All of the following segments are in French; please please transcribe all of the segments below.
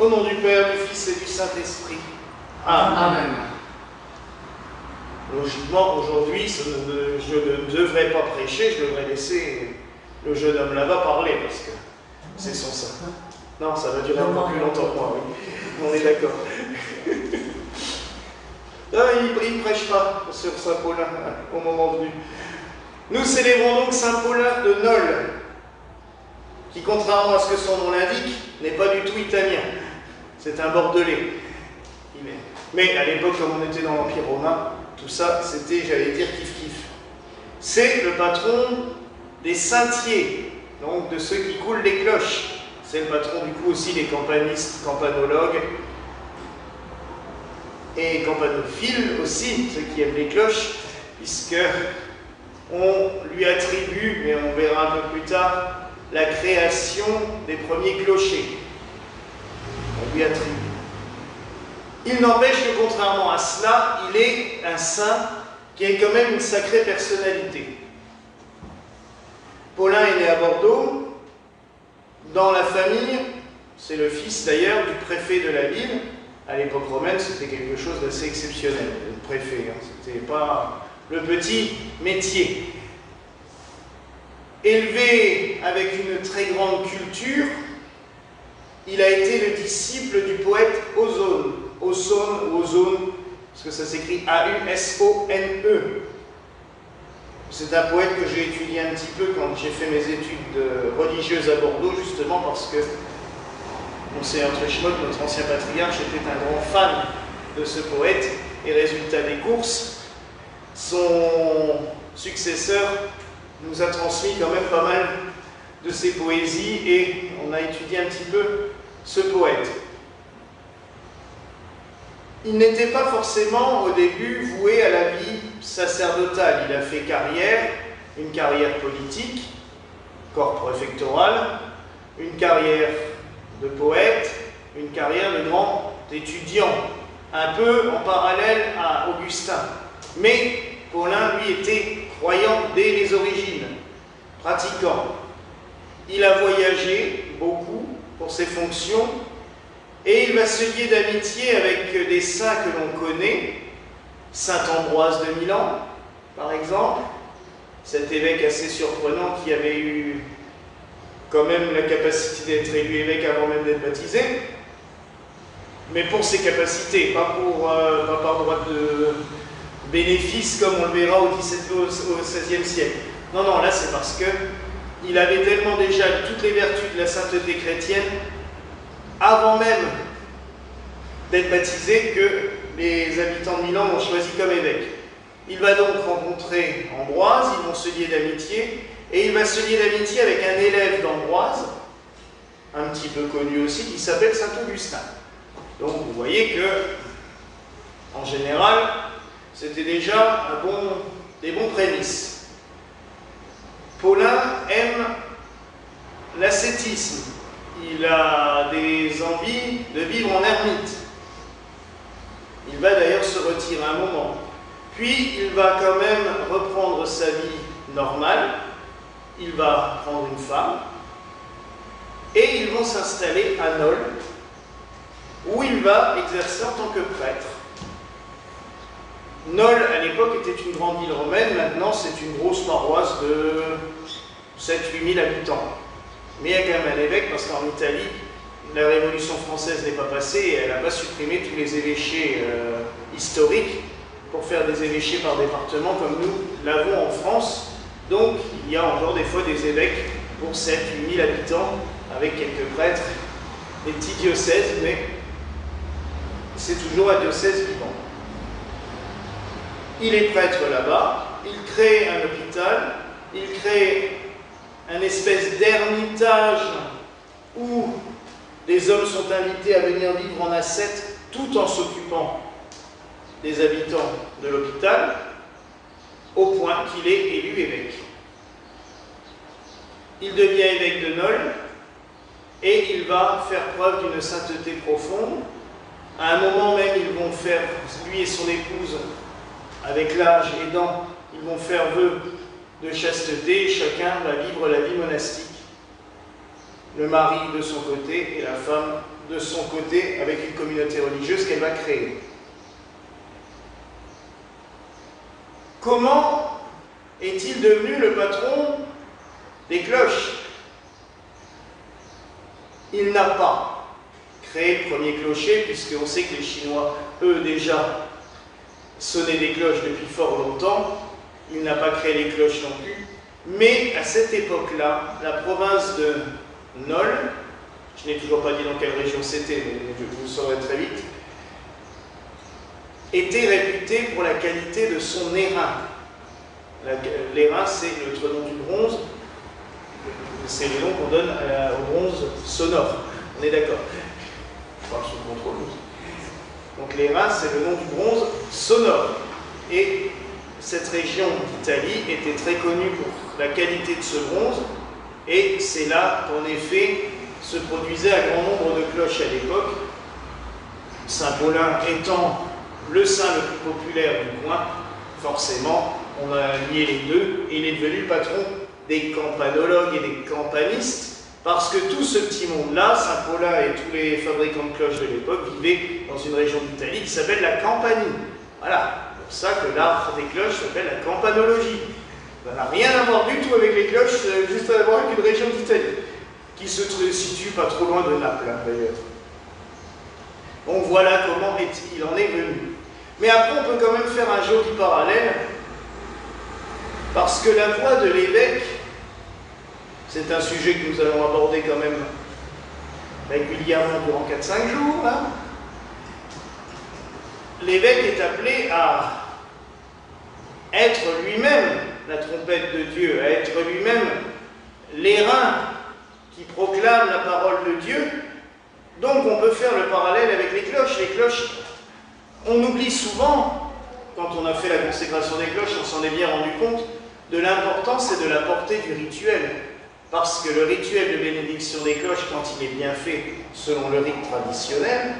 Au nom du Père, du Fils et du Saint-Esprit. Amen. Amen. Logiquement, aujourd'hui, je ne devrais pas prêcher, je devrais laisser le jeune homme là-bas parler, parce que c'est son saint. Non, ça va durer un peu plus longtemps que moi, oui. On est d'accord. Non, il ne prêche pas sur Saint Paulin au moment venu. Nous célébrons donc Saint Paulin de Nol, qui, contrairement à ce que son nom l'indique, n'est pas du tout italien. C'est un Bordelais. Mais à l'époque, comme on était dans l'Empire romain, tout ça, c'était, j'allais dire, kiff-kiff. C'est le patron des saintiers, donc de ceux qui coulent les cloches. C'est le patron du coup aussi des campanistes, campanologues et campanophiles aussi, ceux qui aiment les cloches, puisque on lui attribue, mais on verra un peu plus tard, la création des premiers clochers. On lui attribue. Il n'empêche que contrairement à cela, il est un saint qui a quand même une sacrée personnalité. Paulin est né à Bordeaux. Dans la famille, c'est le fils d'ailleurs du préfet de la ville. À l'époque romaine, c'était quelque chose d'assez exceptionnel, le préfet. C'était pas le petit métier. Élevé avec une très grande culture, il a été le disciple du poète Ausone. Ausone ou Ozone, parce que ça s'écrit A-U-S-O-N-E. C'est un poète que j'ai étudié un petit peu quand j'ai fait mes études religieuses à Bordeaux, justement parce que Monseigneur Trechmott, notre ancien patriarche, était un grand fan de ce poète, et résultat des courses, son successeur nous a transmis quand même pas mal de ses poésies, et on a étudié un petit peu ce poète. Il n'était pas forcément au début voué à la vie sacerdotale. Il a fait carrière, une carrière politique, corps préfectoral, une carrière de poète, une carrière de grand étudiant, un peu en parallèle à Augustin. Mais Paulin, lui, était croyant dès les origines, pratiquant. Il a voyagé beaucoup pour ses fonctions, et il va se lier d'amitié avec des saints que l'on connaît, Saint Ambroise de Milan, par exemple, cet évêque assez surprenant qui avait eu quand même la capacité d'être élu évêque avant même d'être baptisé, mais pour ses capacités, pas par droit de bénéfice comme on le verra au XVIe siècle. Non, non, là c'est parce qu'il avait tellement déjà toutes les vertus de la sainteté chrétienne avant même d'être baptisé que les habitants de Milan l'ont choisi comme évêque. Il va donc rencontrer Ambroise, ils vont se lier d'amitié, et il va se lier d'amitié avec un élève d'Ambroise, un petit peu connu aussi, qui s'appelle Saint Augustin. Donc vous voyez que, en général, c'était déjà des bons prémices. Paulin aime l'ascétisme. Il a des envies de vivre en ermite. Il va d'ailleurs se retirer un moment. Puis, il va quand même reprendre sa vie normale. Il va prendre une femme. Et ils vont s'installer à Nol, où il va exercer en tant que prêtre. Nol, à l'époque, était une grande ville romaine. Maintenant, c'est une grosse paroisse de 7-8 000 habitants. Mais il y a quand même un évêque, parce qu'en Italie, la Révolution française n'est pas passée et elle n'a pas supprimé tous les évêchés historiques pour faire des évêchés par département comme nous l'avons en France. Donc, il y a encore des fois des évêques pour 7-8 000 habitants avec quelques prêtres, des petits diocèses, mais c'est toujours un diocèse vivant. Il est prêtre là-bas, il crée un hôpital, il crée un espèce d'ermitage où les hommes sont invités à venir vivre en ascète tout en s'occupant des habitants de l'hôpital, au point qu'il est élu évêque. Il devient évêque de Nol et il va faire preuve d'une sainteté profonde. À un moment même, ils vont faire, lui et son épouse, avec l'âge aidant, ils vont faire vœu de chasteté, chacun va vivre la vie monastique. Le mari de son côté et la femme de son côté avec une communauté religieuse qu'elle va créer. Comment est-il devenu le patron des cloches? Il n'a pas créé le premier clocher, puisqu'on sait que les Chinois, eux déjà, sonnaient des cloches depuis fort longtemps. Il n'a pas créé les cloches non plus. Mais à cette époque-là, la province de Nol, je n'ai toujours pas dit dans quelle région c'était, mais vous le saurez très vite, était réputée pour la qualité de son airain. L'airain, c'est le nom du bronze, c'est le nom qu'on donne au bronze sonore. On est d'accord? Je parle sous contrôle. Donc l'airain, c'est le nom du bronze sonore. Et cette région d'Italie était très connue pour la qualité de ce bronze, et c'est là qu'en effet se produisait un grand nombre de cloches à l'époque. Saint-Paulin étant le saint le plus populaire du coin, forcément, on a lié les deux, et il est devenu le patron des campanologues et des campanistes, parce que tout ce petit monde-là, Saint-Paulin et tous les fabricants de cloches de l'époque, vivaient dans une région d'Italie qui s'appelle la Campanie. Voilà, c'est pour ça que l'art des cloches s'appelle la campanologie. Ça n'a rien à voir du tout avec les cloches, juste à voir avec une région d'Italie, qui se situe pas trop loin de Naples, hein, d'ailleurs. Donc voilà comment il en est venu. Mais après, on peut quand même faire un joli parallèle, parce que la voix de l'évêque, c'est un sujet que nous allons aborder quand même régulièrement durant 4-5 jours. Hein. L'évêque est appelé à être lui-même la trompette de Dieu, à être lui-même l'airain qui proclame la parole de Dieu. Donc on peut faire le parallèle avec les cloches. Les cloches, on oublie souvent, quand on a fait la consécration des cloches, on s'en est bien rendu compte, de l'importance et de la portée du rituel. Parce que le rituel de bénédiction des cloches, quand il est bien fait selon le rite traditionnel,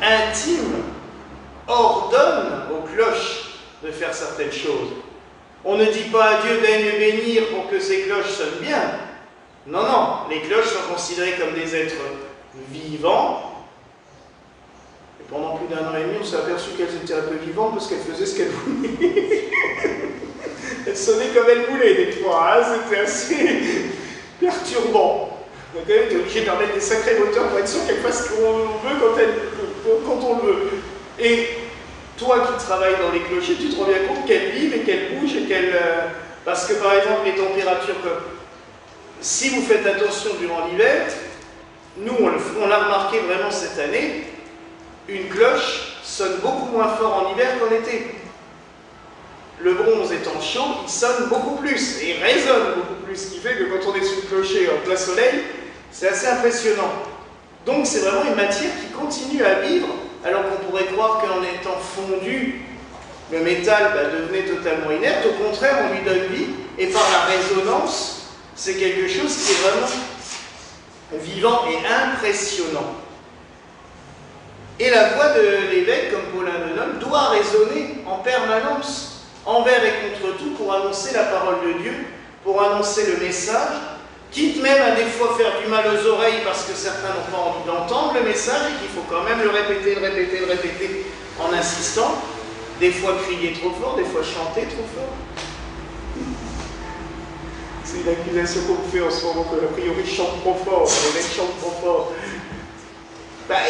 intime, ordonne aux cloches de faire certaines choses. On ne dit pas à Dieu daigne bénir pour que ces cloches sonnent bien. Non, non, les cloches sont considérées comme des êtres vivants. Et pendant plus d'1 an et demi, on s'est aperçu qu'elles étaient un peu vivantes parce qu'elles faisaient ce qu'elles voulaient. Elles sonnaient comme elles voulaient des fois, hein, c'était assez perturbant. On a quand même été obligé de leur mettre des sacrés moteurs pour être sûr qu'elles fassent ce qu'on veut quand on le veut. Et toi qui travailles dans les clochers, tu te rends bien compte qu'elles vivent et qu'elles bougent et qu'elles... Parce que par exemple, les températures, si vous faites attention durant l'hiver, nous on l'a remarqué vraiment cette année, une cloche sonne beaucoup moins fort en hiver qu'en été. Le bronze étant chaud, il sonne beaucoup plus et résonne beaucoup plus, ce qui fait que quand on est sous le clocher en plein soleil, c'est assez impressionnant. Donc c'est vraiment une matière qui continue à vivre, alors qu'on pourrait croire qu'en étant fondu, le métal devenait totalement inerte. Au contraire, on lui donne vie, et par la résonance, c'est quelque chose qui est vraiment vivant et impressionnant. Et la voix de l'évêque, comme Paulin de Nol, doit résonner en permanence, envers et contre tout, pour annoncer la parole de Dieu, pour annoncer le message, quitte même à des fois faire du mal aux oreilles parce que certains n'ont pas envie d'entendre le message et qu'il faut quand même le répéter en insistant, des fois crier trop fort, des fois chanter trop fort. C'est une accusation qu'on me fait en ce moment, que a priori je chante trop fort, les mecs chantent trop fort.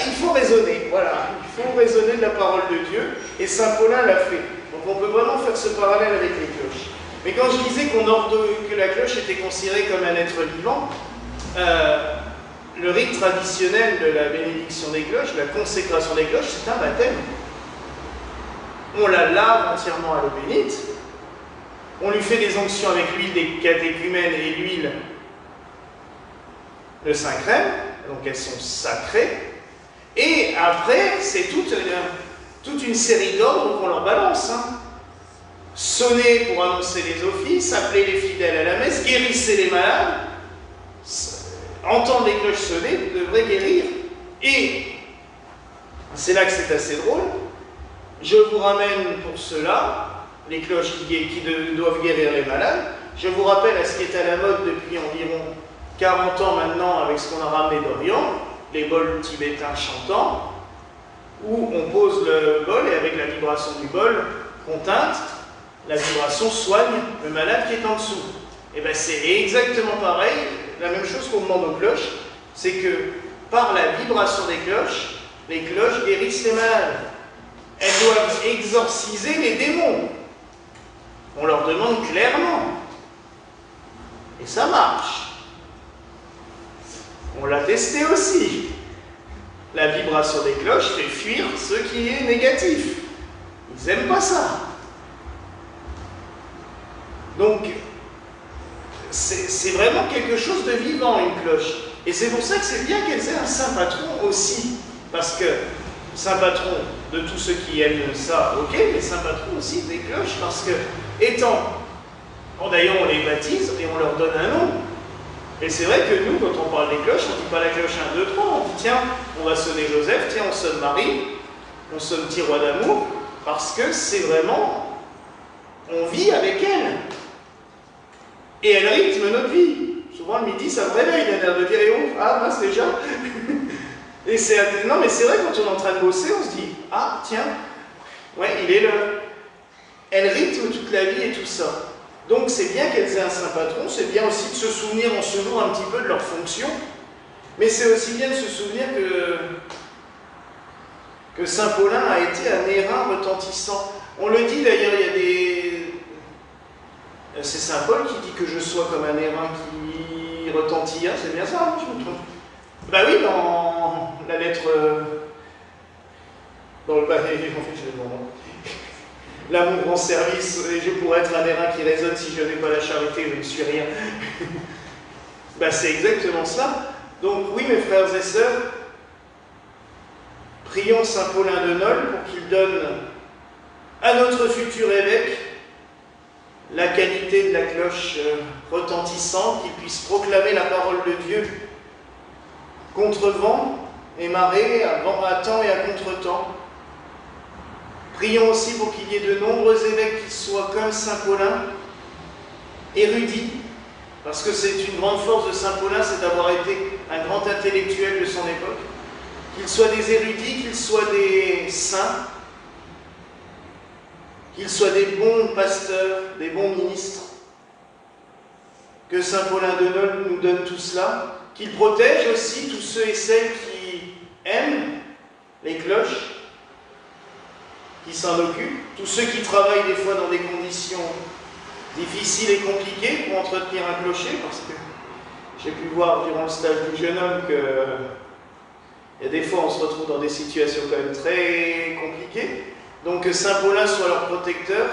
Il faut raisonner, voilà, il faut raisonner de la parole de Dieu, et Saint Paulin l'a fait. Donc on peut vraiment faire ce parallèle avec les cloches. Mais quand je disais que la cloche était considérée comme un être vivant, le rite traditionnel de la bénédiction des cloches, la consécration des cloches, c'est un baptême. On la lave entièrement à l'eau bénite, on lui fait des onctions avec l'huile des catéchumènes et l'huile de Saint-Crème, donc elles sont sacrées, et après, c'est toute une série d'ordres qu'on leur balance. Hein. Sonner pour annoncer les offices, appeler les fidèles à la messe, guérissez les malades, entendre les cloches sonner devrait guérir. Et c'est là que c'est assez drôle. Je vous ramène pour cela, les cloches qui doivent guérir les malades. Je vous rappelle à ce qui est à la mode depuis environ 40 ans maintenant avec ce qu'on a ramené d'Orient, les bols tibétains chantants, où on pose le bol et avec la vibration du bol qu'on teinte, la vibration soigne le malade qui est en dessous. Et bien c'est exactement pareil, la même chose qu'on demande aux cloches, c'est que par la vibration des cloches, les cloches guérissent les malades. Elles doivent exorciser les démons. On leur demande clairement. Et ça marche. On l'a testé aussi. La vibration des cloches fait fuir ce qui est négatif. Ils n'aiment pas ça. Donc, c'est vraiment quelque chose de vivant, une cloche. Et c'est pour ça que c'est bien qu'elles aient un saint patron aussi. Parce que, saint patron de tous ceux qui aiment ça, ok, mais saint patron aussi des cloches, parce que, étant, bon, d'ailleurs on les baptise et on leur donne un nom. Et c'est vrai que nous, quand on parle des cloches, on ne dit pas la cloche 1, 2, 3, on dit tiens, on va sonner Joseph, tiens, on sonne Marie, on sonne Petit Roi d'amour, parce que c'est vraiment, on vit avec elle. Et elle rythme notre vie. Souvent le midi, ça me réveille, il a l'air de dire, oh, ah, mince déjà. Et c'est, non mais c'est vrai, quand on est en train de bosser, on se dit, ah, tiens, ouais, il est là. Elle rythme toute la vie et tout ça. Donc c'est bien qu'elles aient un saint patron, c'est bien aussi de se souvenir en ce jour un petit peu de leur fonction, mais c'est aussi bien de se souvenir que saint Paulin a été un airain retentissant. On le dit d'ailleurs, il y a des... C'est saint Paul qui dit que je sois comme un airain qui retentit, hein, c'est bien ça, hein, je me trompe. Bah oui, dans la lettre... Dans le... en fait, je l'ai bon. L'amour rend service, et je pourrais être un airain qui résonne si je n'avais pas la charité, je ne suis rien. Ben, c'est exactement ça. Donc oui, mes frères et sœurs, prions saint Paulin de Nol pour qu'il donne à notre futur évêque la qualité de la cloche retentissante, qu'il puisse proclamer la parole de Dieu contre vent et marée, à temps et à contre-temps. Prions aussi pour qu'il y ait de nombreux évêques qui soient comme saint Paulin, érudits, parce que c'est une grande force de saint Paulin, c'est d'avoir été un grand intellectuel de son époque. Qu'ils soient des érudits, qu'ils soient des saints, qu'ils soient des bons pasteurs, des bons ministres. Que saint Paulin de Nol nous donne tout cela, qu'il protège aussi tous ceux et celles qui aiment les cloches, qui s'en occupent, tous ceux qui travaillent des fois dans des conditions difficiles et compliquées pour entretenir un clocher, parce que j'ai pu voir durant le stage du jeune homme que il y a des fois on se retrouve dans des situations quand même très compliquées. Donc que saint Paulin soit leur protecteur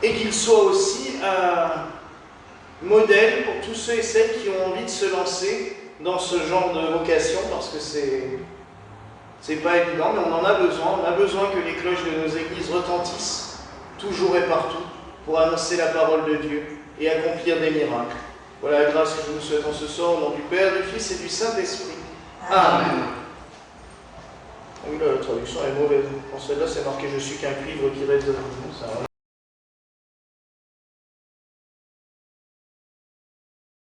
et qu'il soit aussi un modèle pour tous ceux et celles qui ont envie de se lancer dans ce genre de vocation, parce que c'est pas évident, mais on en a besoin. On a besoin que les cloches de nos églises retentissent toujours et partout pour annoncer la parole de Dieu et accomplir des miracles. Voilà la grâce que je vous souhaite en ce soir, au nom du Père, du Fils et du Saint-Esprit. Amen. Oui, là, la traduction est mauvaise. Pour celle-là, c'est marqué « Je suis qu'un cuivre qui résonne ».